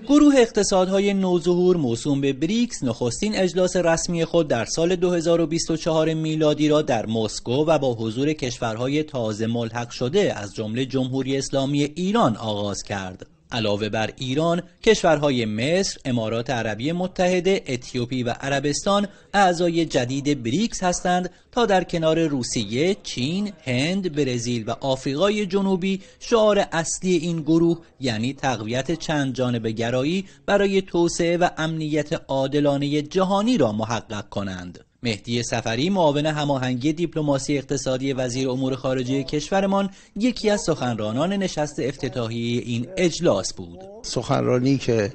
گروه اقتصادهای نوظهور موسوم به بریکس نخستین اجلاس رسمی خود در سال 2024 میلادی را در مسکو و با حضور کشورهای تازه ملحق شده از جمله جمهوری اسلامی ایران آغاز کرد. علاوه بر ایران، کشورهای مصر، امارات عربی متحده، اتیوپی و عربستان اعضای جدید بریکس هستند تا در کنار روسیه، چین، هند، برزیل و آفریقای جنوبی شعار اصلی این گروه یعنی تقویت چند جانبه گرایی برای توسعه و امنیت عادلانه جهانی را محقق کنند. مهدی صفری معاون هماهنگی دیپلماسی اقتصادی وزیر امور خارجه کشورمان یکی از سخنرانان نشست افتتاحیه این اجلاس بود. سخنرانی که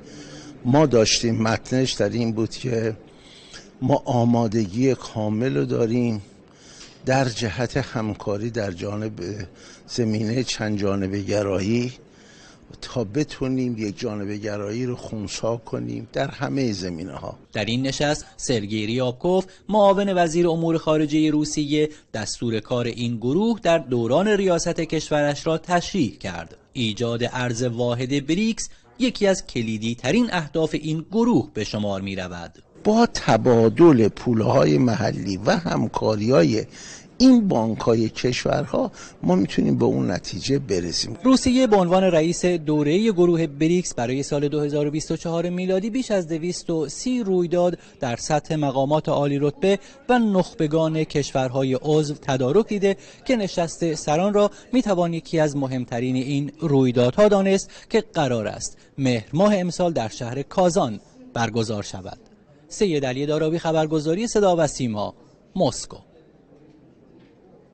ما داشتیم متنش در این بود که ما آمادگی کامل داریم در جهت همکاری در جانب زمینه چند جانبه گرایی تا بتونیم یک جانبه گرایی رو خنثی کنیم در همه زمینه ها. در این نشست سرگئی ریابکوف معاون وزیر امور خارجه روسیه دستور کار این گروه در دوران ریاست کشورش را تشریح کرد. ایجاد ارز واحد بریکس یکی از کلیدی ترین اهداف این گروه به شمار می رود. با تبادل پولهای محلی و همکاری‌های این بانک‌های کشورها ما میتونیم به اون نتیجه برسیم. روسیه به عنوان رئیس دوره گروه بریکس برای سال 2024 میلادی بیش از 230 رویداد در سطح مقامات عالی رتبه و نخبگان کشورهای عضو تدارک دیده که نشست سران را میتوان یکی از مهمترین این رویدادها دانست که قرار است مهر ماه امسال در شهر کازان برگزار شود. سید علی دارابی، خبرگزاری صدا و سیما، مسکو.